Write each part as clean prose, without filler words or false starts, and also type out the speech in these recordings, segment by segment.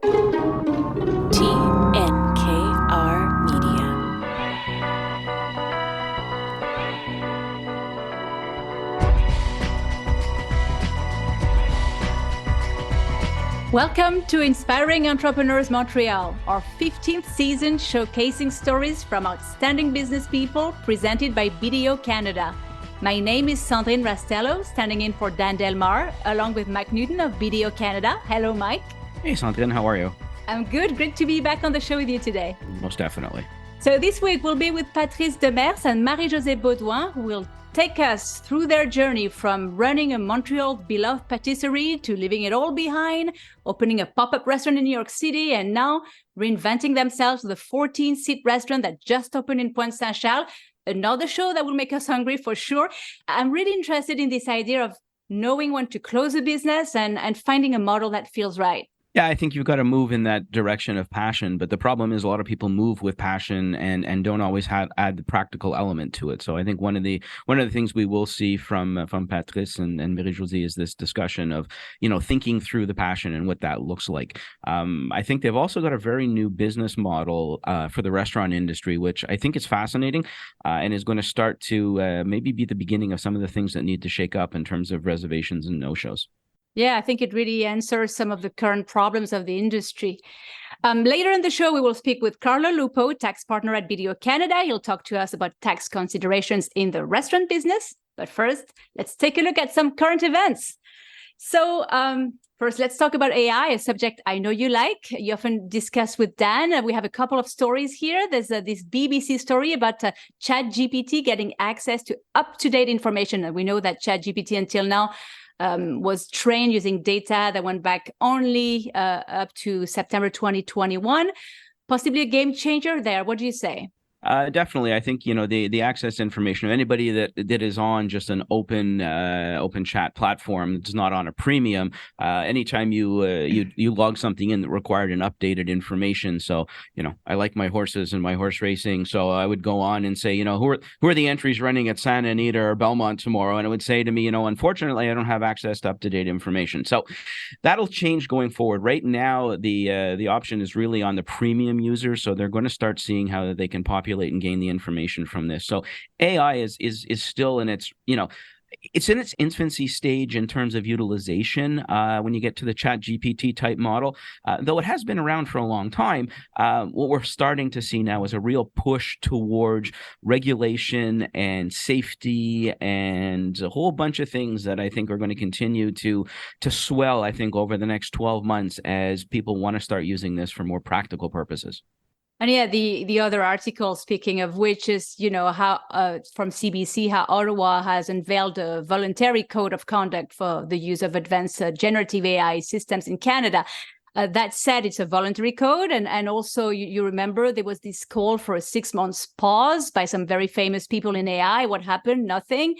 TNKR Media. Welcome to Inspiring Entrepreneurs Montreal, our 15th season showcasing stories from outstanding business people presented by BDO Canada. My name is Sandrine Rastello, standing in for Dan Delmar, along with Mike Newton of BDO Canada. Hello, Mike. Hey, Sandrine, how are you? I'm good. Great to be back on the show with you today. Most definitely. So this week we'll be with Patrice Demers and Marie-Josée Beaudoin, who will take us through their journey from running a Montreal beloved patisserie to leaving it all behind, opening a pop-up restaurant in New York City, and now reinventing themselves with a 14-seat restaurant that just opened in Pointe Saint-Charles. Another show that will make us hungry for sure. I'm really interested in this idea of knowing when to close a business and finding a model that feels right. Yeah, I think you've got to move in that direction of passion. But the problem is a lot of people move with passion and don't always add the practical element to it. So I think one of the things we will see from Patrice and Marie-Josée is this discussion of, thinking through the passion and what that looks like. I think they've also got a very new business model for the restaurant industry, which I think is fascinating and is going to start to maybe be the beginning of some of the things that need to shake up in terms of reservations and no-shows. Yeah, I think it really answers some of the current problems of the industry. Later in the show, we will speak with Carlo Lupo, tax partner at BDO Canada. He'll talk to us about tax considerations in the restaurant business. But first, let's take a look at some current events. So first, let's talk about AI, a subject I know you like. You often discuss with Dan. We have a couple of stories here. There's this BBC story about ChatGPT getting access to up-to-date information. And we know that ChatGPT until now was trained using data that went back only up to September 2021. Possibly a game changer there. What do you say? Definitely. I think, the access to information of anybody that is on just an open chat platform that's not on a premium. Anytime you log something in that required an updated information. So, I like my horses and my horse racing. So I would go on and say, who are the entries running at Santa Anita or Belmont tomorrow? And it would say to me, unfortunately, I don't have access to up-to-date information. So that'll change going forward. Right now, the option is really on the premium users. So they're going to start seeing how they can populate and gain the information from this. So AI is still in its, it's in its infancy stage in terms of utilization when you get to the Chat GPT type model, though it has been around for a long time. What we're starting to see now is a real push towards regulation and safety and a whole bunch of things that I think are going to continue to swell, I think, over the next 12 months as people want to start using this for more practical purposes. And yeah, the other article, speaking of which, is, how from CBC, how Ottawa has unveiled a voluntary code of conduct for the use of advanced generative AI systems in Canada. That said, it's a voluntary code. And also, you remember there was this call for a 6 months pause by some very famous people in AI. What happened? Nothing.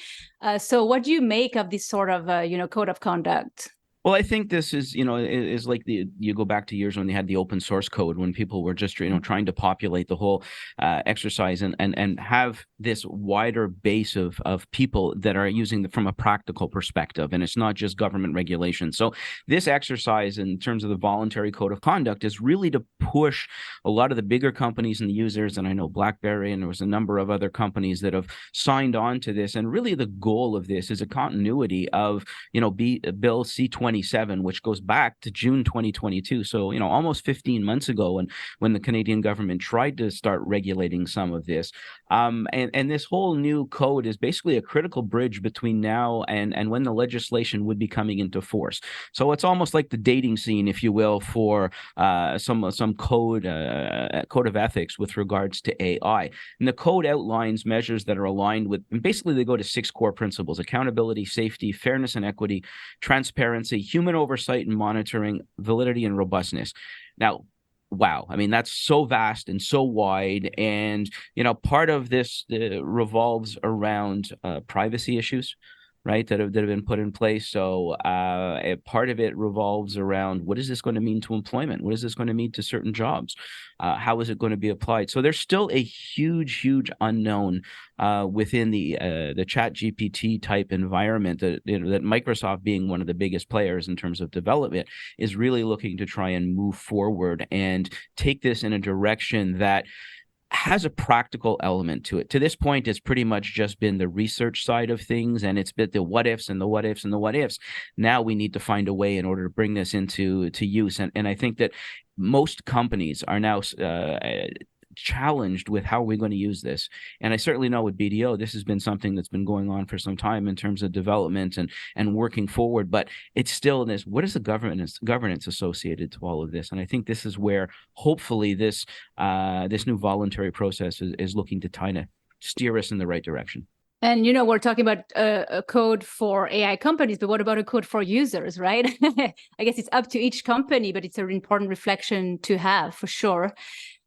So what do you make of this sort of, code of conduct? Well, I think this is, is like you go back to years when they had the open source code, when people were just, trying to populate the whole exercise and have this wider base of people that are using from a practical perspective. And it's not just government regulation. So this exercise in terms of the voluntary code of conduct is really to push a lot of the bigger companies and the users. And I know BlackBerry and there was a number of other companies that have signed on to this. And really the goal of this is a continuity of, Bill C-27, which goes back to June 2022. So, almost 15 months ago when the Canadian government tried to start regulating some of this. And this whole new code is basically a critical bridge between now and when the legislation would be coming into force. So it's almost like the dating scene, if you will, for some code of ethics with regards to AI. And the code outlines measures that are aligned with, and basically they go to 6 core principles: accountability, safety, fairness and equity, transparency, human oversight and monitoring, validity and robustness. Now, wow. I mean, that's so vast and so wide. And, part of this revolves around privacy issues. right, that have been put in place. So part of it revolves around, what is this going to mean to employment? What is this going to mean to certain jobs? How is it going to be applied? So there's still a huge unknown within the Chat GPT type environment that Microsoft, being one of the biggest players in terms of development, is really looking to try and move forward and take this in a direction that has a practical element to it. To this point, it's pretty much just been the research side of things, and it's been the what ifs and the what ifs and the what ifs. Now we need to find a way in order to bring this into use. And I think that most companies are now challenged with how are we going to use this. And I certainly know with BDO, this has been something that's been going on for some time in terms of development and working forward, but it's still this, what is the governance associated to all of this? And I think this is where hopefully this new voluntary process is looking to kind of steer us in the right direction. And, we're talking about a code for AI companies, but what about a code for users, right? I guess it's up to each company, but it's an important reflection to have for sure.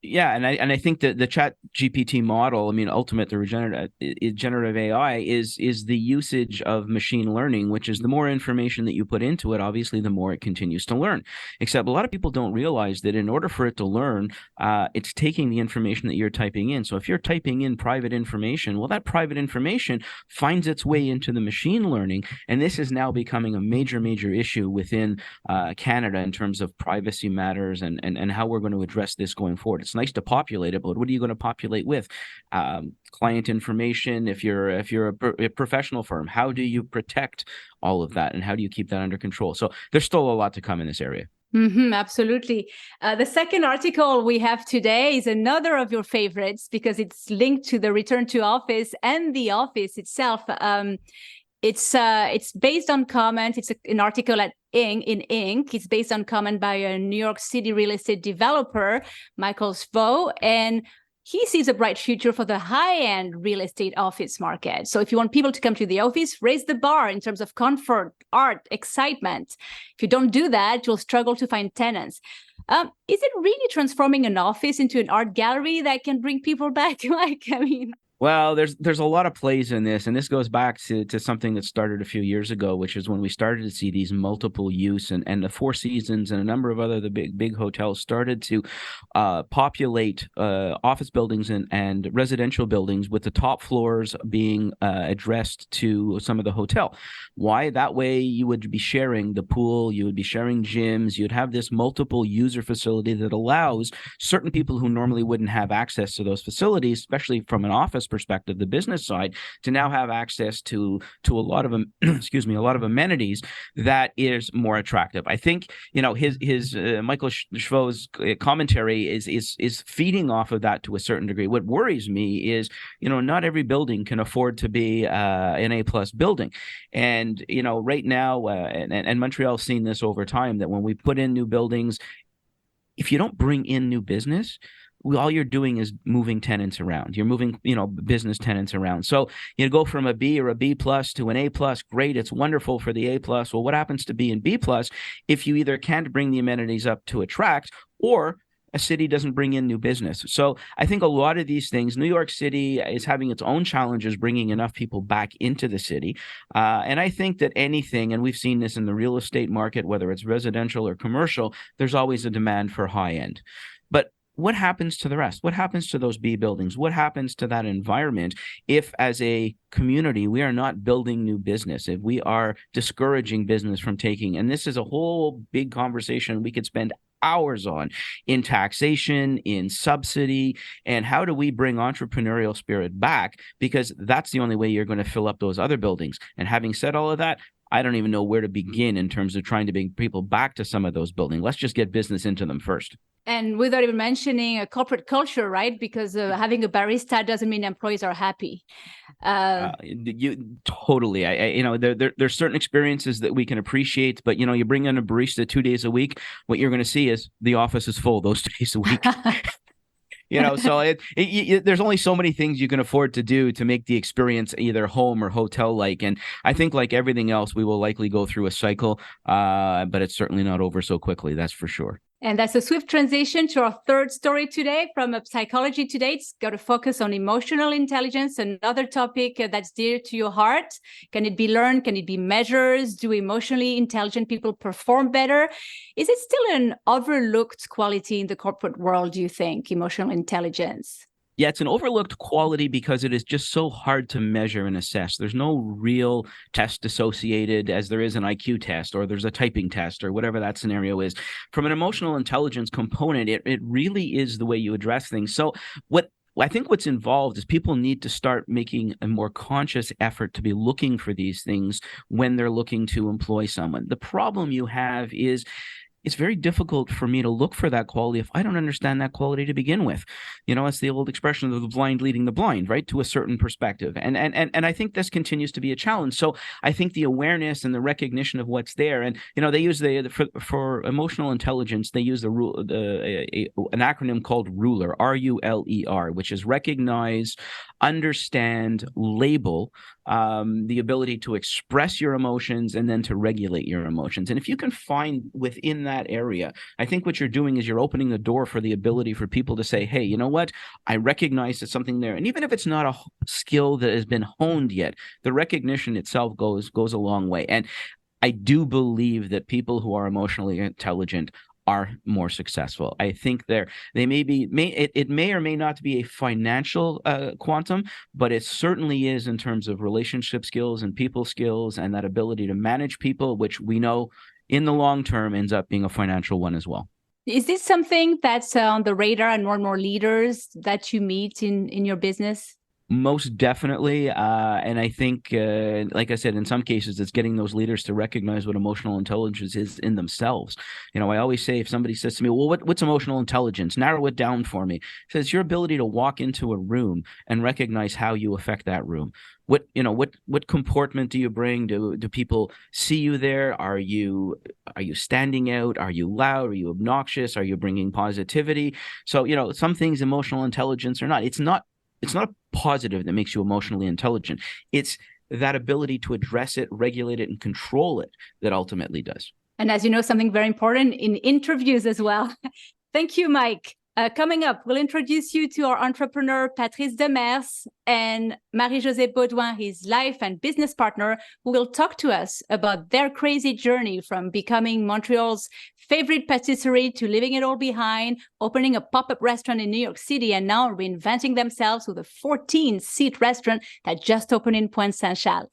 Yeah, and I think that the Chat GPT model, I mean, the generative AI is the usage of machine learning, which is the more information that you put into it, obviously, the more it continues to learn. Except a lot of people don't realize that in order for it to learn, it's taking the information that you're typing in. So if you're typing in private information, well, that private information finds its way into the machine learning, and this is now becoming a major issue within Canada in terms of privacy matters and how we're going to address this going forward. It's nice to populate it, but what are you going to populate with? Client information. If you're a professional firm, how do you protect all of that, and how do you keep that under control? So there's still a lot to come in this area. Absolutely. The second article we have today is another of your favorites because it's linked to the return to office and the office itself. It's based on comment. It's an article in Inc. It's based on comment by a New York City real estate developer, Michael Svo, and he sees a bright future for the high-end real estate office market. So if you want people to come to the office, raise the bar in terms of comfort, art, excitement. If you don't do that, you'll struggle to find tenants. Is it really transforming an office into an art gallery that can bring people back? Well, there's a lot of plays in this, and this goes back to something that started a few years ago, which is when we started to see these multiple use and the Four Seasons and a number of other the big hotels started to populate office buildings and residential buildings with the top floors being addressed to some of the hotel. Why? That way you would be sharing the pool, you would be sharing gyms, you'd have this multiple user facility that allows certain people who normally wouldn't have access to those facilities, especially from an office perspective, the business side, to now have access to a lot of a lot of amenities that is more attractive. I think his Michael Svo's commentary is feeding off of that to a certain degree. What worries me is not every building can afford to be an A+ building, and right now and Montreal's seen this over time, that when we put in new buildings, if you don't bring in new business, all you're doing is moving tenants around. You're moving, business tenants around. So you go from a B or a B+ to an A+. Great, it's wonderful for the A+. Well, what happens to B and B+ if you either can't bring the amenities up to attract, or a city doesn't bring in new business? So I think a lot of these things, New York City is having its own challenges bringing enough people back into the city. And I think that anything, and we've seen this in the real estate market, whether it's residential or commercial, there's always a demand for high end. But what happens to the rest? What happens to those B buildings? What happens to that environment if, as a community, we are not building new business, if we are discouraging business from taking? And this is a whole big conversation we could spend hours on, in taxation, in subsidy, and how do we bring entrepreneurial spirit back? Because that's the only way you're going to fill up those other buildings. And having said all of that, I don't even know where to begin in terms of trying to bring people back to some of those buildings. Let's just get business into them first. And without even mentioning a corporate culture, right? Because having a barista doesn't mean employees are happy. You totally. There's certain experiences that we can appreciate, but you bring in a barista 2 days a week, what you're going to see is the office is full those 2 days a week. So there's only so many things you can afford to do to make the experience either home or hotel-like. And I think, like everything else, we will likely go through a cycle, but it's certainly not over so quickly. That's for sure. And that's a swift transition to our third story today from Psychology Today. It's got to focus on emotional intelligence, another topic that's dear to your heart. Can it be learned? Can it be measured? Do emotionally intelligent people perform better? Is it still an overlooked quality in the corporate world, do you think, emotional intelligence? Yeah, it's an overlooked quality because it is just so hard to measure and assess. There's no real test associated as there is an IQ test or there's a typing test or whatever that scenario is. From an emotional intelligence component, it really is the way you address things. So I think what's involved is people need to start making a more conscious effort to be looking for these things when they're looking to employ someone. The problem you have is it's very difficult for me to look for that quality if I don't understand that quality to begin with. It's the old expression of the blind leading the blind, right? To a certain perspective. And I think this continues to be a challenge. So I think the awareness and the recognition of what's there, and they use for emotional intelligence, they use an acronym called RULER, RULER, which is recognize, understand, label, the ability to express your emotions and then to regulate your emotions. And if you can find within that area, I think what you're doing is you're opening the door for the ability for people to say, hey, you know what? I recognize there's something there. And even if it's not a skill that has been honed yet, the recognition itself goes a long way. And I do believe that people who are emotionally intelligent are more successful. I think it may or may not be a financial quantum, but it certainly is in terms of relationship skills and people skills and that ability to manage people, which we know in the long term ends up being a financial one as well. Is this something that's on the radar and more leaders that you meet in your business? Most definitely. And I think, like I said, in some cases, it's getting those leaders to recognize what emotional intelligence is in themselves. I always say, if somebody says to me, well, what's emotional intelligence? Narrow it down for me. So it's your ability to walk into a room and recognize how you affect that room. What comportment do you bring? Do people see you there? Are you standing out? Are you loud? Are you obnoxious? Are you bringing positivity? So, some things emotional intelligence are not. It's not a positive that makes you emotionally intelligent. It's that ability to address it, regulate it, and control it that ultimately does. And as you know, something very important in interviews as well. Thank you, Mike. Coming up, we'll introduce you to our entrepreneur, Patrice Demers, and Marie-Josée Beaudoin, his life and business partner, who will talk to us about their crazy journey from becoming Montreal's favorite patisserie to leaving it all behind, opening a pop-up restaurant in New York City, and now reinventing themselves with a 14-seat restaurant that just opened in Pointe Saint-Charles.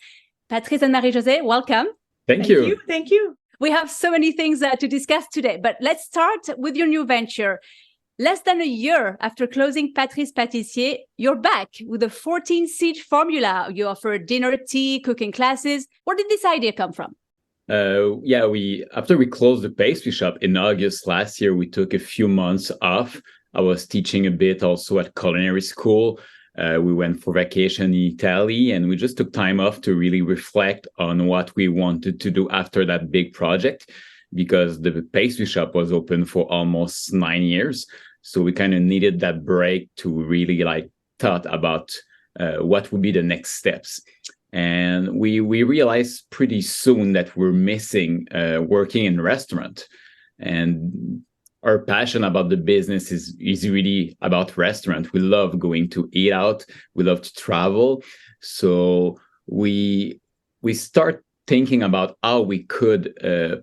Patrice and Marie-Josée, welcome. Thank you. Thank you. We have so many things to discuss today, but let's start with your new venture. Less than a year after closing Patrice Pâtissier, you're back with a 14-seat formula. You offer dinner, tea, cooking classes. Where did this idea come from? After we closed the pastry shop in August last year, we took a few months off. I was teaching a bit also at culinary school. We went for vacation in Italy, and we just took time off to really reflect on what we wanted to do after that big project, because the pastry shop was open for almost 9 years. So we kind of needed that break to really thought about what would be the next steps. And we realized pretty soon that we're missing working in a restaurant. And our passion about the business is really about restaurant. We love going to eat out. We love to travel. So we start thinking about how we could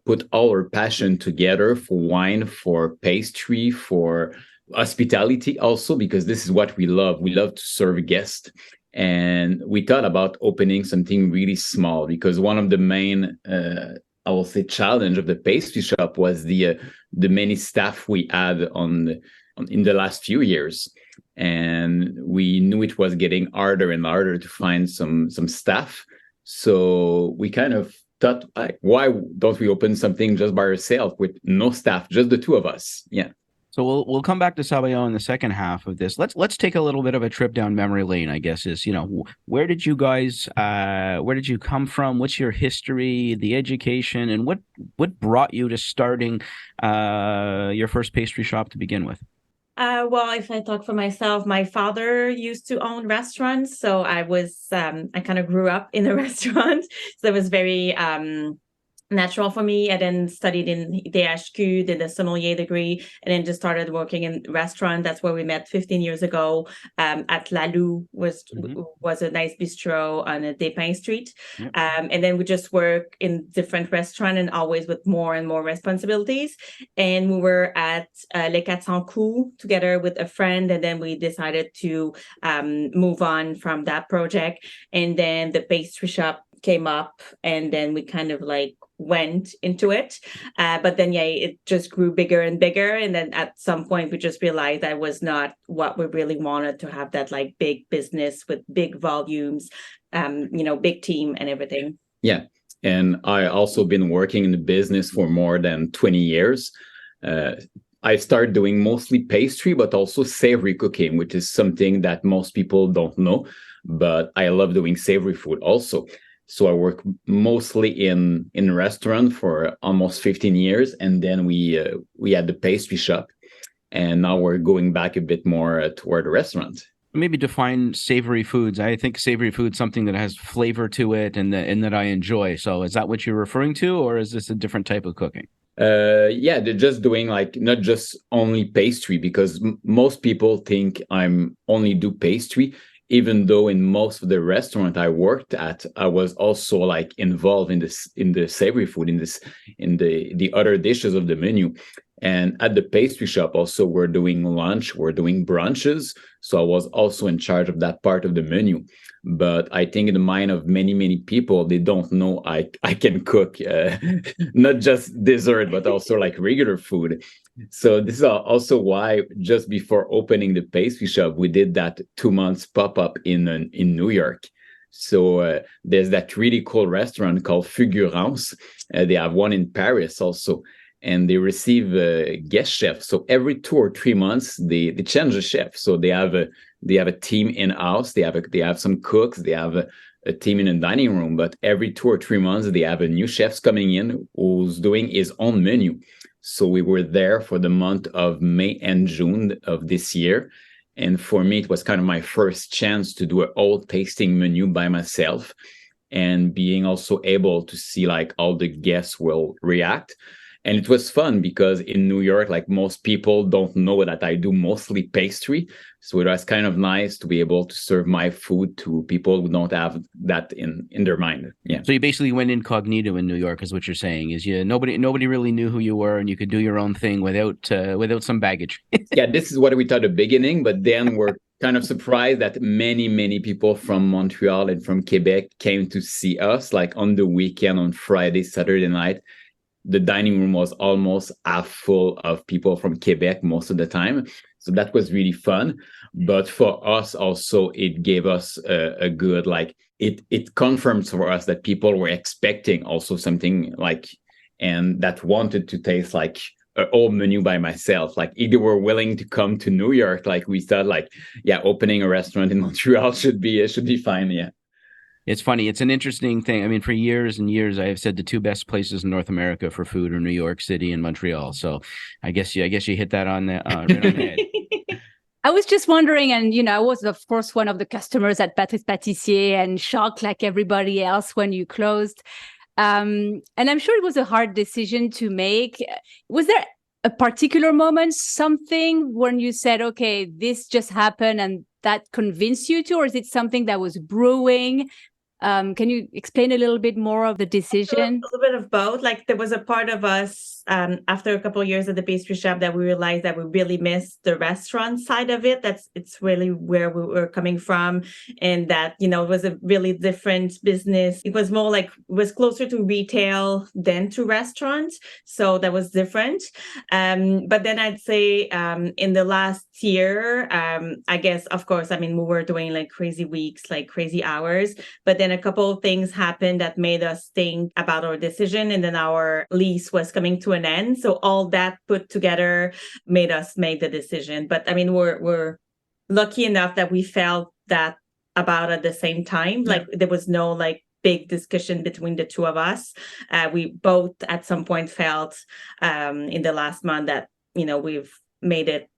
put all our passion together for wine, for pastry, for hospitality also, because this is what we love. We love to serve guests. And we thought about opening something really small, because one of the main, I will say, challenge of the pastry shop was the many staff we had in the last few years. And we knew it was getting harder and harder to find some staff. So we kind of thought, why don't we open something just by ourselves with no staff, just the two of us? Yeah. So we'll come back to Sabayon in the second half of this. Let's take a little bit of a trip down memory lane, I guess, where did you come from? What's your history, the education, and what brought you to starting your first pastry shop to begin with? Well, if I talk for myself, my father used to own restaurants. So I kind of grew up in a restaurant. So I was very natural for me. I then studied in DHQ, did a sommelier degree, and then just started working in restaurant. That's where we met 15 years ago. At La Lou was a nice bistro on a Despins Street. Yep. And then we just work in different restaurants and always with more and more responsibilities. And we were at Les 400 Coups together with a friend, and then we decided to move on from that project. And then the pastry shop came up, and then we kind of like went into it. But then, it just grew bigger and bigger. And then at some point, we just realized that was not what we really wanted, to have that like big business with big volumes, big team and everything. Yeah. And I also been working in the business for more than 20 years. I started doing mostly pastry, but also savory cooking, which is something that most people don't know. But I love doing savory food also. So I work mostly in restaurant for almost 15 years. And then we had the pastry shop. And now we're going back a bit more toward the restaurant. Maybe define savory foods. I think savory food is something that has flavor to it and that I enjoy. So is that what you're referring to, or is this a different type of cooking? They're just doing like not just only pastry, because most people think I'm only do pastry, even though in most of the restaurant I worked at, I was also like involved in the savory food, in the other dishes of the menu. And at the pastry shop also, we're doing lunch, we're doing brunches. So I was also in charge of that part of the menu. But I think in the mind of many, many people, they don't know I can cook, not just dessert, but also like regular food. So this is also why just before opening the pastry shop, we did that 2 months pop-up in New York. So there's that really cool restaurant called Fulgurance. They have one in Paris also. And they receive guest chefs. So every 2 or 3 months, they change the chef. So they have a team in house. They have some cooks. They have a team in the dining room. But every 2 or 3 months, they have a new chef coming in who's doing his own menu. So we were there for the month of May and June of this year. And for me, it was kind of my first chance to do an whole tasting menu by myself, and being also able to see like how the guests will react. And it was fun because in New York, like most people don't know that I do mostly pastry. So it was kind of nice to be able to serve my food to people who don't have that in their mind. Yeah. So you basically went incognito in New York, is what you're saying, is nobody really knew who you were, and you could do your own thing without some baggage. Yeah, this is what we thought at the beginning, but then we're kind of surprised that many, many people from Montreal and from Quebec came to see us, like on the weekend, on Friday, Saturday night. The dining room was almost half full of people from Quebec most of the time. So that was really fun. But for us also, it gave us a good, like, it confirms for us that people were expecting also something like, and that wanted to taste like a whole menu by myself. Like either were willing to come to New York, like we thought like, yeah, opening a restaurant in Montreal should be fine. Yeah. It's funny. It's an interesting thing. I mean, for years and years, I have said the two best places in North America for food are New York City and Montreal. So I guess you hit that on the right on the head. I was just wondering, and I was of course one of the customers at Patrice Pâtissier and shocked like everybody else when you closed. And I'm sure it was a hard decision to make. Was there a particular moment, something when you said, okay, this just happened and that convinced you to, or is it something that was brewing? Can you explain a little bit more of the decision? A little bit of both. Like there was a part of us after a couple of years at the pastry shop that we realized that we really missed the restaurant side of it. It's really where we were coming from, and that it was a really different business. It was more like it was closer to retail than to restaurants, so that was different. But then I'd say in the last year, I guess of course, I mean we were doing like crazy weeks, like crazy hours, but then a couple of things happened that made us think about our decision, and then our lease was coming to an end. So all that put together made us make the decision. But I mean, we're lucky enough that we felt that about at the same time. Yeah. Like there was no like big discussion between the two of us. We both at some point felt in the last month that we've made it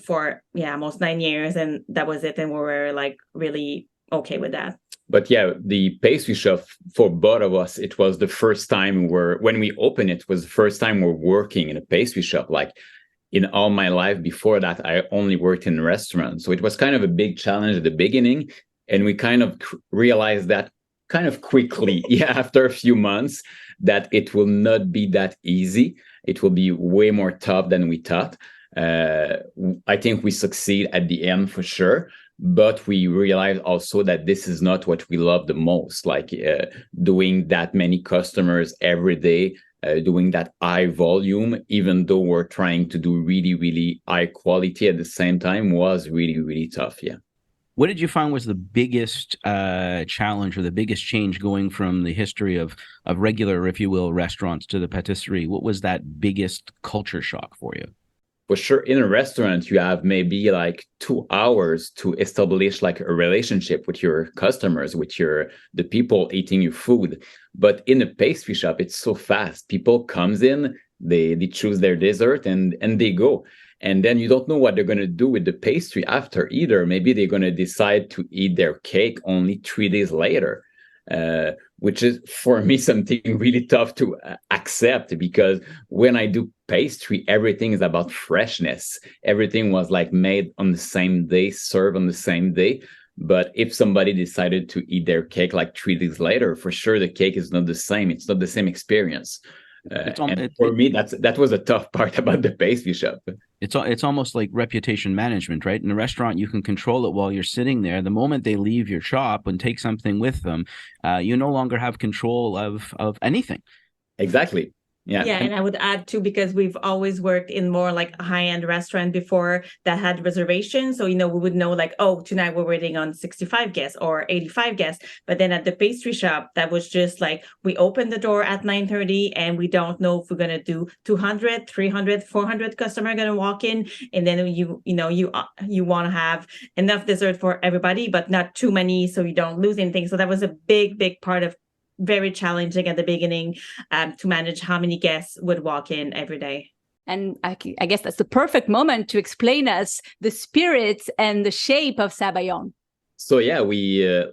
for almost 9 years, and that was it. And we were like really okay with that. But yeah, the pastry shop for both of us, it was the first time when we opened it, was the first time we're working in a pastry shop. Like in all my life before that, I only worked in restaurants. So it was kind of a big challenge at the beginning. And we kind of realized that kind of quickly, after a few months, that it will not be that easy. It will be way more tough than we thought. I think we succeed at the end for sure. But we realized also that this is not what we love the most, like doing that many customers every day, doing that high volume, even though we're trying to do really, really high quality at the same time, was really, really tough. Yeah. What did you find was the biggest challenge or the biggest change going from the history of regular, if you will, restaurants to the patisserie? What was that biggest culture shock for you? For sure, in a restaurant, you have maybe like 2 hours to establish like a relationship with your customers, with the people eating your food. But in a pastry shop, it's so fast. People comes in, they choose their dessert and they go. And then you don't know what they're going to do with the pastry after either. Maybe they're going to decide to eat their cake only 3 days later. Which is for me something really tough to accept, because when I do pastry, everything is about freshness. Everything was like made on the same day, served on the same day. But if somebody decided to eat their cake like 3 days later, for sure the cake is not the same. It's not the same experience. For me, that was a tough part about the pastry shop. It's almost like reputation management, right? In a restaurant, you can control it while you're sitting there. The moment they leave your shop and take something with them, you no longer have control of anything. Exactly. Yeah. Yeah, and I would add too, because we've always worked in more like a high-end restaurant before that had reservations. So, we would know like, oh, tonight we're waiting on 65 guests or 85 guests. But then at the pastry shop, that was just like, we open the door at 9:30 and we don't know if we're going to do 200, 300, 400 customers going to walk in. And then you want to have enough dessert for everybody, but not too many so you don't lose anything. So that was a big, big part of very challenging at the beginning to manage how many guests would walk in every day. And I guess that's the perfect moment to explain us the spirit and the shape of Sabayon. So yeah, we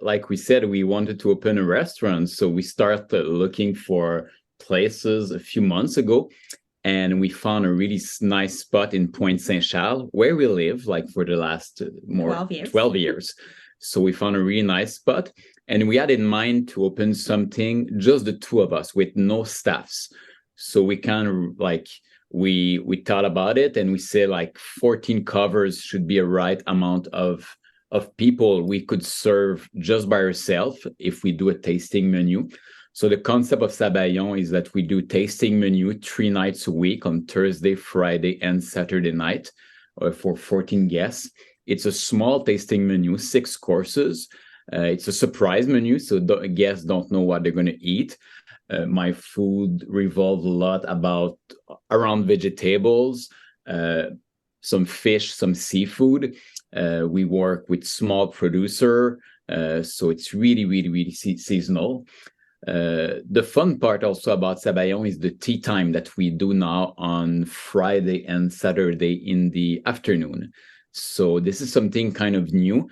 like we said, we wanted to open a restaurant. So we started looking for places a few months ago, and we found a really nice spot in Pointe Saint-Charles, where we live like for the last 12 years. So we found a really nice spot. And we had in mind to open something, just the two of us with no staffs. So we kind of like, we thought about it and we said like 14 covers should be a right amount of people we could serve just by ourselves if we do a tasting menu. So the concept of Sabayon is that we do tasting menu 3 nights a week on Thursday, Friday, and Saturday night for 14 guests. It's a small tasting menu, 6 courses. It's a surprise menu, so guests don't know what they're going to eat. My food revolves a lot around vegetables, some fish, some seafood. We work with small producer, so it's really, really, really seasonal. The fun part also about Sabayon is the tea time that we do now on Friday and Saturday in the afternoon. So this is something kind of new.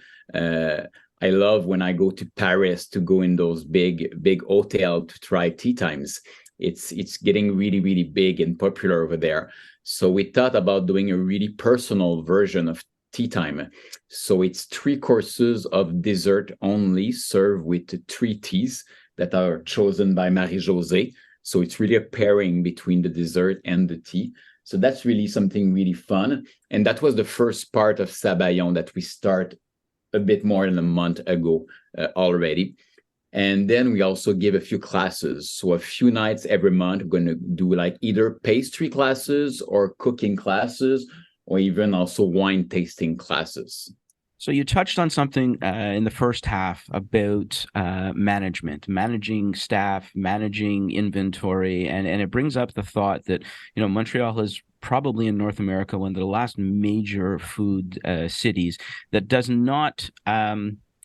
I love when I go to Paris to go in those big hotels to try tea times. It's getting really, really big and popular over there. So we thought about doing a really personal version of tea time. So it's 3 courses of dessert only, served with 3 teas that are chosen by Marie-Josée. So it's really a pairing between the dessert and the tea. So that's really something really fun. And that was the first part of Sabayon that we start a bit more than a month ago already. And then we also give a few classes. So a few nights every month, we're going to do like either pastry classes or cooking classes, or even also wine tasting classes. So you touched on something in the first half about managing staff, managing inventory, and it brings up the thought that, Montreal is probably in North America one of the last major food cities that does not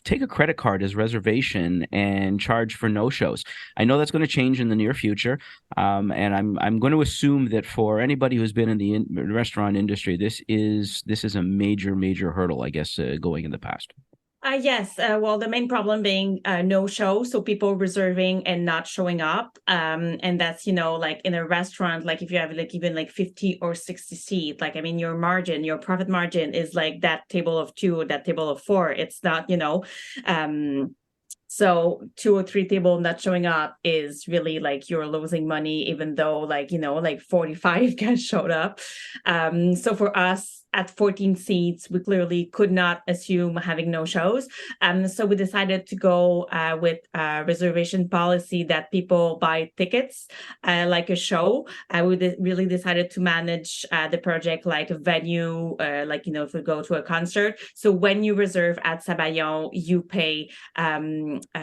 take a credit card as reservation and charge for no-shows. I know that's going to change in the near future, and I'm going to assume that for anybody who's been in the restaurant industry, this is a major hurdle, I guess, going in the past. Yes. Well, the main problem being no show. So people reserving and not showing up. And that's, like in a restaurant, like if you have like even like 50 or 60 seats, like, I mean, your profit margin is like that table of 2 or that table of 4. It's not, so 2 or 3 table not showing up is really like you're losing money, even though like 45 guys showed up. So for us, at 14 seats, we clearly could not assume having no shows. So we decided to go with a reservation policy that people buy tickets like a show. We really decided to manage the project like a venue, if we go to a concert. So when you reserve at Sabayon, you pay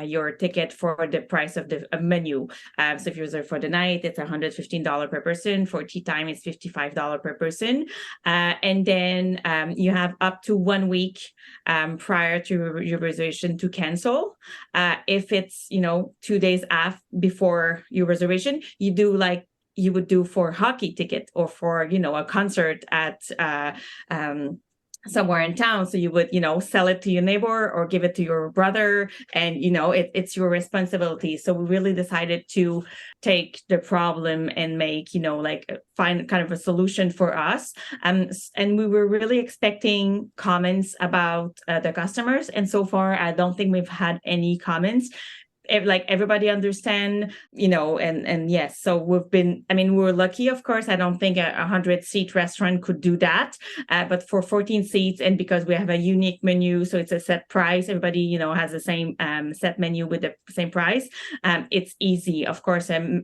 your ticket for the price of the menu. So if you reserve for the night, it's $115 per person. For tea time, it's $55 per person. And then you have up to 1 week prior to your reservation to cancel. If it's 2 days before your reservation, you do like you would do for hockey ticket or for a concert at somewhere in town. So you would sell it to your neighbor or give it to your brother, and it's your responsibility. So we really decided to take the problem and make find kind of a solution for us, and we were really expecting comments about the customers, and so far I don't think we've had any comments. Like everybody understand, and yes, so we're lucky, of course. I don't think a 100-seat restaurant could do that, but for 14 seats, and because we have a unique menu, so it's a set price, everybody has the same set menu with the same price. It's easy, of course. A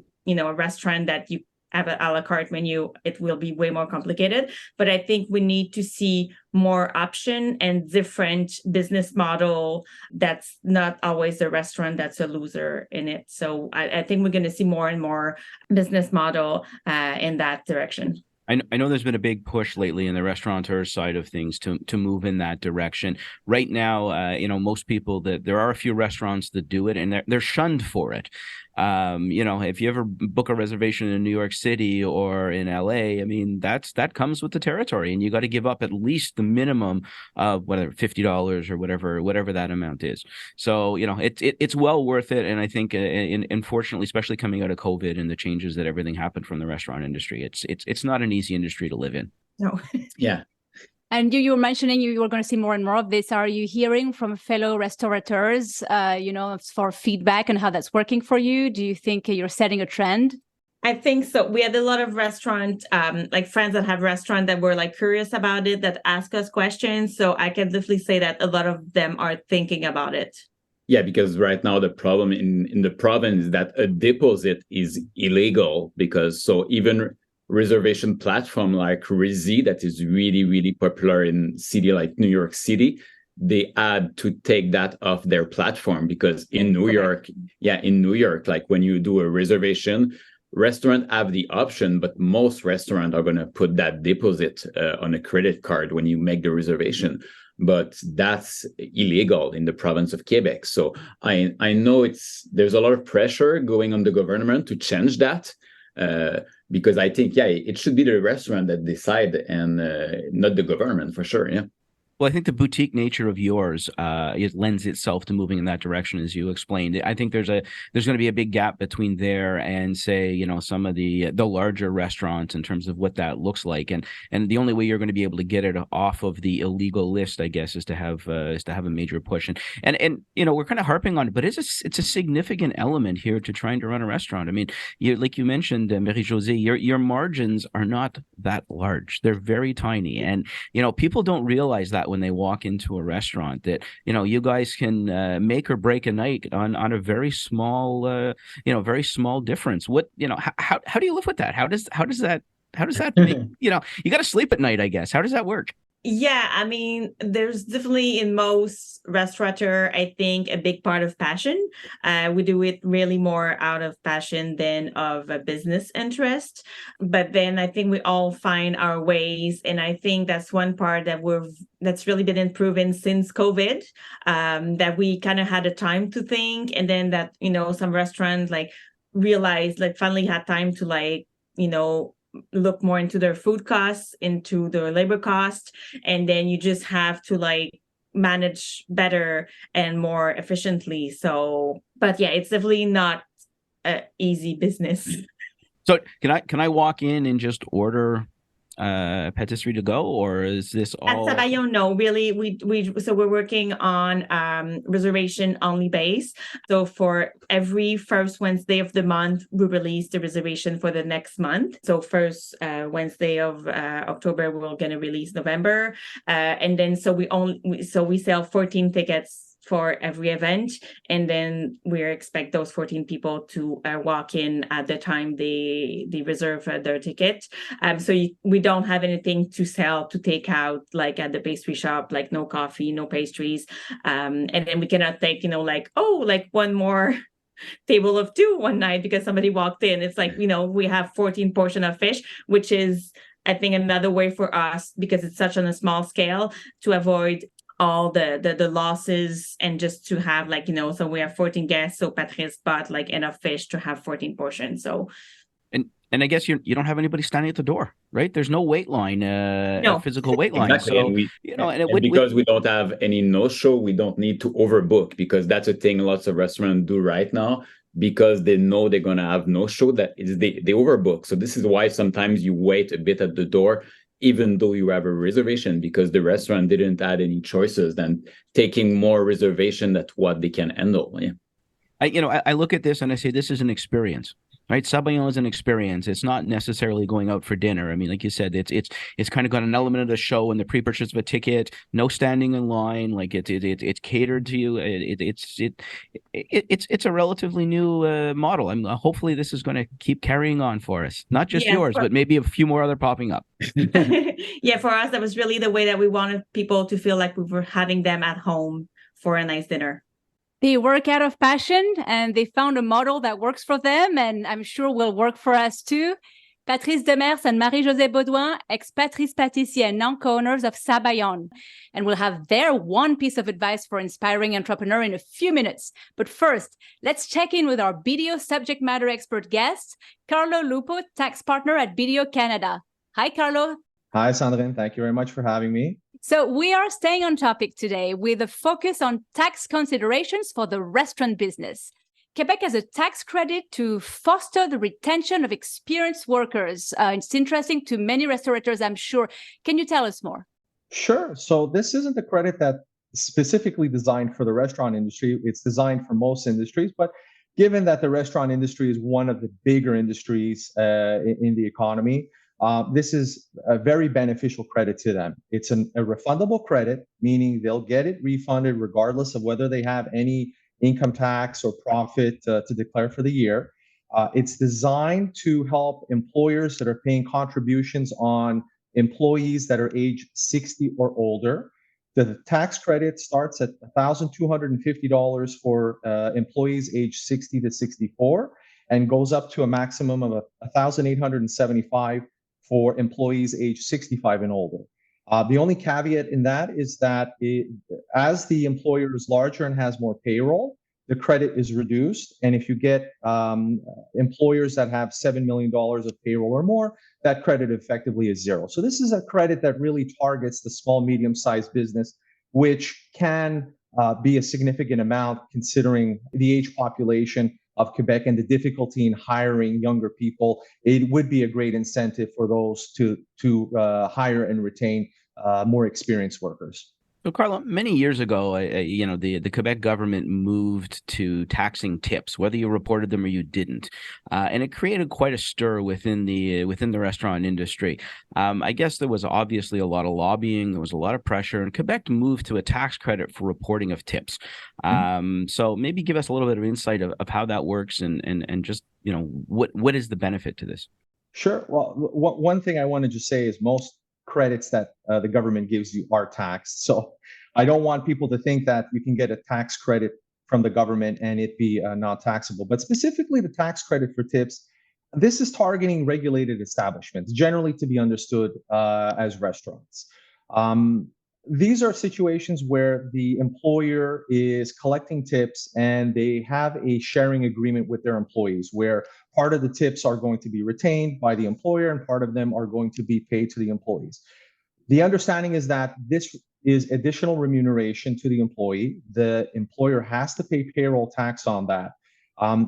restaurant that you have an a la carte menu, it will be way more complicated. But I think we need to see more option and different business model. That's not always the restaurant that's a loser in it. So I think we're going to see more and more business model in that direction. I know there's been a big push lately in the restaurateur side of things to move in that direction. Right now, most people there are a few restaurants that do it, and they're shunned for it. If you ever book a reservation in New York City or in LA, I mean, that comes with the territory, and you got to give up at least the minimum of whatever $50 or whatever that amount is. So, it's well worth it. And I think, unfortunately, especially coming out of COVID and the changes that everything happened from the restaurant industry, it's not an easy industry to live in. No. Yeah. And you were mentioning you were going to see more and more of this. Are you hearing from fellow restaurateurs, for feedback and how that's working for you? Do you think you're setting a trend? I think so. We had a lot of restaurant, friends that have restaurants that were curious about it, that ask us questions. So I can definitely say that a lot of them are thinking about it. Yeah, because right now the problem in the province is that a deposit is illegal, because even reservation platform like Resy, that is really, really popular in city like New York City, they had to take that off their platform, because in New York, like when you do a reservation, restaurants have the option, but most restaurants are going to put that deposit on a credit card when you make the reservation. But that's illegal in the province of Quebec. So I know there's a lot of pressure going on the government to change that. Because I think, it should be the restaurant that decide, and not the government, for sure. Yeah. Well, I think the boutique nature of yours it lends itself to moving in that direction, as you explained. I think there's going to be a big gap between there and, say, some of the larger restaurants in terms of what that looks like, and the only way you're going to be able to get it off of the illegal list, I guess, is to have a major push. And we're kind of harping on it, but it's a significant element here to trying to run a restaurant. I mean, like you mentioned, Marie-Josée, your margins are not that large; they're very tiny, and people don't realize that when they walk into a restaurant, that you guys can make or break a night on a very small difference. What how do you live with that? How does that make, you got to sleep at night, I guess. How does that work? Yeah, I mean, there's definitely in most restaurateur, I think, a big part of passion. We do it really more out of passion than of a business interest. But then I think we all find our ways. And I think that's one part that's really been improving since COVID, that we kind of had a time to think. And then that, some restaurants realized, finally had time to look more into their food costs, into their labor costs, and then you just have to manage better and more efficiently. So, but yeah, it's definitely not an easy business. So can I walk in and just order patisserie to go, or is this all? At Sabayon, no, really, so we're working on reservation only base. So for every first Wednesday of the month, we release the reservation for the next month. So first Wednesday of October, we're going to release November, and then so we sell 14 tickets for every event, and then we expect those 14 people to walk in at the time they reserve their ticket. We don't have anything to sell to take out, like at the pastry shop, like no coffee, no pastries, and then we cannot take one more table of two one night because somebody walked in. It's like, we have 14 portion of fish, which is, I think, another way for us, because it's such on a small scale, to avoid all the losses, and just to have so we have 14 guests, so Patrice bought enough fish to have 14 portions. So and I guess you don't have anybody standing at the door, right? There's no wait line, No. physical wait line. Exactly. So because we don't have any no-show, we don't need to overbook, because that's a thing lots of restaurants do right now, because they know they're gonna have no-show, they overbook. So this is why sometimes you wait a bit at the door, even though you have a reservation, because the restaurant didn't add any choices than taking more reservation than what they can handle. Yeah. I look at this and I say, this is an experience, right? Sabayon is an experience. It's not necessarily going out for dinner. I mean, like you said, it's kind of got an element of the show and the pre-purchase of a ticket, no standing in line. Like it's catered to you. It's a relatively new model. Hopefully this is going to keep carrying on for us. Not just yours, but maybe a few more other popping up. Yeah, for us, that was really the way that we wanted people to feel like we were having them at home for a nice dinner. They work out of passion, and they found a model that works for them, and I'm sure will work for us too. Patrice Demers and Marie-Josée Beaudoin, ex-Patrice Pâtissier and non-co-owners of Sabayon. And we'll have their one piece of advice for inspiring entrepreneur in a few minutes. But first, let's check in with our BDO subject matter expert guest, Carlo Lupo, tax partner at BDO Canada. Hi, Carlo. Hi, Sandrine. Thank you very much for having me. So we are staying on topic today with a focus on tax considerations for the restaurant business. Quebec has a tax credit to foster the retention of experienced workers. It's interesting to many restaurateurs, I'm sure. Can you tell us more? Sure. So this isn't a credit that's specifically designed for the restaurant industry. It's designed for most industries, but given that the restaurant industry is one of the bigger industries in the economy, this is a very beneficial credit to them. It's a refundable credit, meaning they'll get it refunded regardless of whether they have any income tax or profit to declare for the year. It's designed to help employers that are paying contributions on employees that are age 60 or older. The tax credit starts at $1,250 for employees age 60 to 64 and goes up to a maximum of $1,875 for employees age 65 and older. The only caveat in that is that as the employer is larger and has more payroll, the credit is reduced. And if you get employers that have $7 million of payroll or more, that credit effectively is zero. So this is a credit that really targets the small, medium-sized business, which can be a significant amount considering the age population of Quebec and the difficulty in hiring younger people. It would be a great incentive for those to hire and retain more experienced workers. So, Carlo, many years ago, the Quebec government moved to taxing tips, whether you reported them or you didn't, and it created quite a stir within the restaurant industry. I guess there was obviously a lot of lobbying, there was a lot of pressure, and Quebec moved to a tax credit for reporting of tips. So maybe give us a little bit of insight of how that works and just what is the benefit to this? Sure. Well, one thing I want to just say is most credits that the government gives you are taxed. So I don't want people to think that you can get a tax credit from the government and it be not taxable. But specifically the tax credit for tips, this is targeting regulated establishments, generally to be understood as restaurants. These are situations where the employer is collecting tips and they have a sharing agreement with their employees where part of the tips are going to be retained by the employer and part of them are going to be paid to the employees. The understanding is that this is additional remuneration to the employee. The employer has to pay payroll tax on that.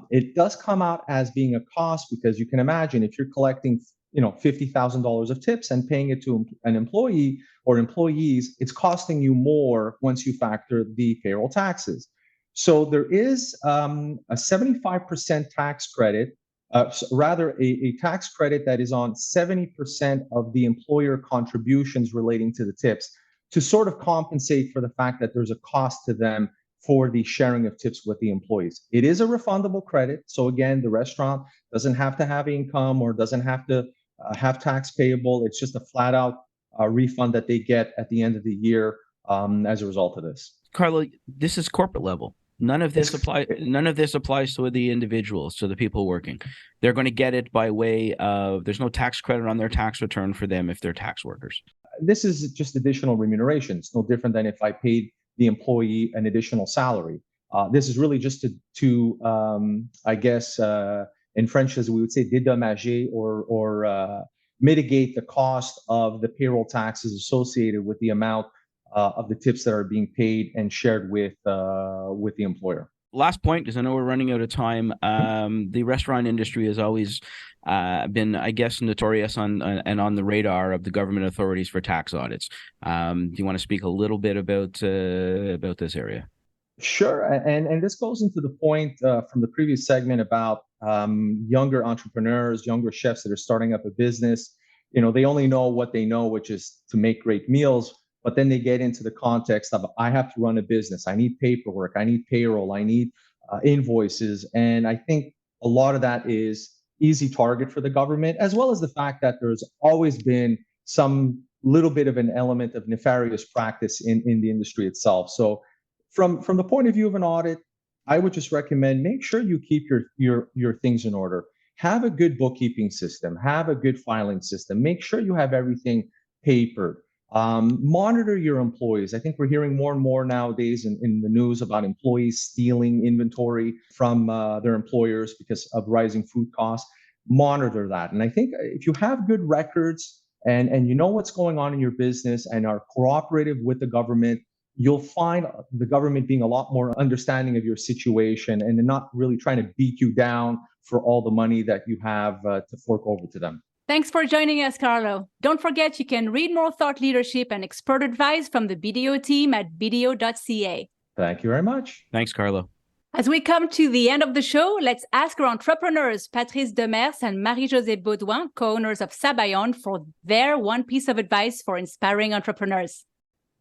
It does come out as being a cost because you can imagine if you're collecting, $50,000 of tips and paying it to an employee or employees, it's costing you more once you factor the payroll taxes. So there is a 75% tax credit, a tax credit that is on 70% of the employer contributions relating to the tips to sort of compensate for the fact that there's a cost to them for the sharing of tips with the employees. It is a refundable credit. So again, the restaurant doesn't have to have income or doesn't have to have tax payable. It's just a flat out refund that they get at the end of the year as a result of this. Carlo, this is corporate level. None of this applies to the individuals, to the people working. They're going to get it by way of, there's no tax credit on their tax return for them if they're tax workers. This is just additional remuneration. It's no different than if I paid the employee an additional salary. This is really just to I guess, in French, as we would say, dédommager or mitigate the cost of the payroll taxes associated with the amount of the tips that are being paid and shared with the employer. Last point, because I know we're running out of time. The restaurant industry has always been, I guess, notorious on the radar of the government authorities for tax audits. Do you want to speak a little bit about this area? Sure, and this goes into the point from the previous segment about younger entrepreneurs, younger chefs that are starting up a business. They only know what they know, which is to make great meals. But then they get into the context of, I have to run a business. I need paperwork. I need payroll. I need invoices. And I think a lot of that is easy target for the government, as well as the fact that there's always been some little bit of an element of nefarious practice in the industry itself. So from the point of view of an audit, I would just recommend make sure you keep your things in order. Have a good bookkeeping system. Have a good filing system. Make sure you have everything papered. Monitor your employees. I think we're hearing more and more nowadays in the news about employees stealing inventory from their employers because of rising food costs. Monitor that. And I think if you have good records and you know what's going on in your business and are cooperative with the government, you'll find the government being a lot more understanding of your situation and not really trying to beat you down for all the money that you have to fork over to them. Thanks for joining us, Carlo. Don't forget you can read more thought leadership and expert advice from the BDO team at bdo.ca. Thank you very much. Thanks, Carlo. As we come to the end of the show, let's ask our entrepreneurs, Patrice Demers and Marie-Josée Beaudoin, co-owners of Sabayon, for their one piece of advice for inspiring entrepreneurs.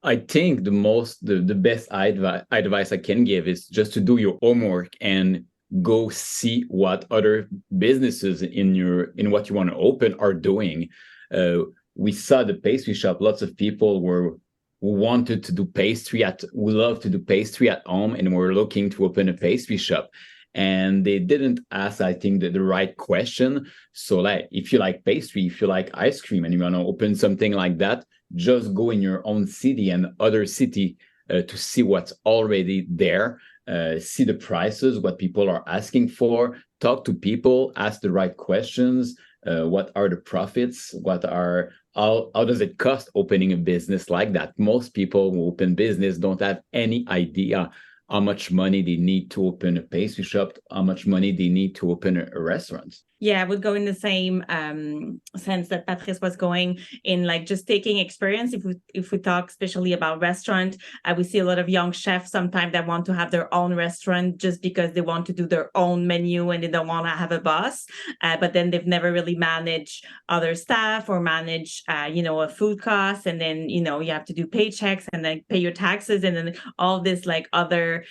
I think the best advice I can give is just to do your homework and go see what other businesses in what you want to open are doing. We saw the pastry shop. Lots of people who wanted to do pastry we love to do pastry at home, and we're looking to open a pastry shop. And they didn't ask, I think, the right question. So, like, if you like pastry, if you like ice cream, and you want to open something like that, just go in your own city and other city to see what's already there. See the prices, what people are asking for, talk to people, ask the right questions. What are the profits? How does it cost opening a business like that? Most people who open business don't have any idea how much money they need to open a pastry shop, how much money they need to open a restaurant. Yeah, I would go in the same sense that Patrice was going in, like just taking experience. If we talk especially about restaurant, we see a lot of young chefs sometimes that want to have their own restaurant just because they want to do their own menu and they don't want to have a boss. But then they've never really managed other staff or manage, a food cost. And then, you have to do paychecks and then pay your taxes and then all this like other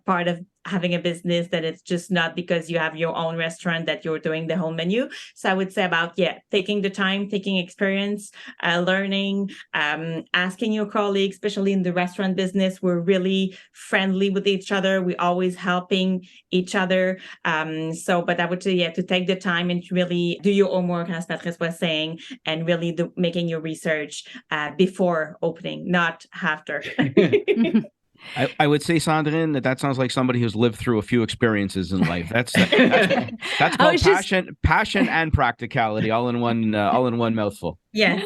part of having a business that it's just not because you have your own restaurant that you're doing the whole menu. So I would say about, taking the time, taking experience, learning, asking your colleagues, especially in the restaurant business, we're really friendly with each other. We're always helping each other. But I would say, to take the time and to really do your homework, as Patrice was saying, and really making your research before opening, not after. I would say, Sandrine, that sounds like somebody who's lived through a few experiences in life. That's called passion and practicality all in one mouthful. Yes.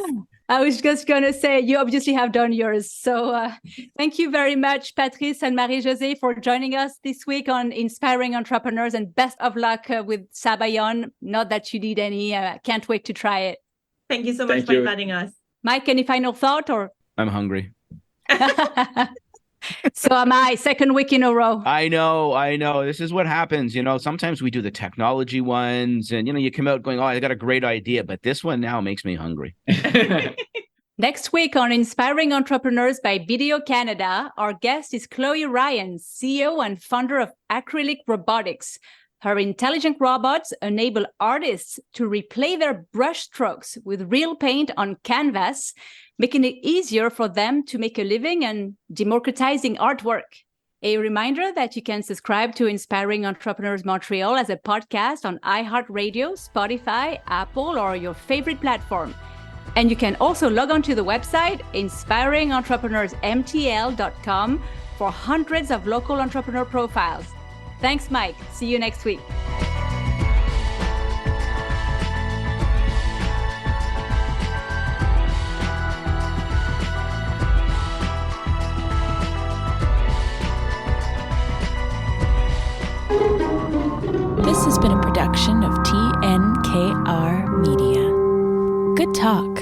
I was just going to say, you obviously have done yours. So thank you very much, Patrice and Marie-Josée, for joining us this week on Inspiring Entrepreneurs, and best of luck with Sabayon. Not that you need any. Can't wait to try it. Thank you so much for inviting us. Mike, any final thought? Or I'm hungry. So am I, second week in a row. I know. This is what happens. Sometimes we do the technology ones and, you come out going, oh, I got a great idea. But this one now makes me hungry. Next week on Inspiring Entrepreneurs by BDO Canada, our guest is Chloe Ryan, CEO and founder of Acrylic Robotics. Her intelligent robots enable artists to replay their brush strokes with real paint on canvas, making it easier for them to make a living and democratizing artwork. A reminder that you can subscribe to Inspiring Entrepreneurs Montreal as a podcast on iHeartRadio, Spotify, Apple, or your favorite platform. And you can also log on to the website inspiringentrepreneursmtl.com for hundreds of local entrepreneur profiles. Thanks, Mike. See you next week. This has been a production of TNKR Media. Good talk.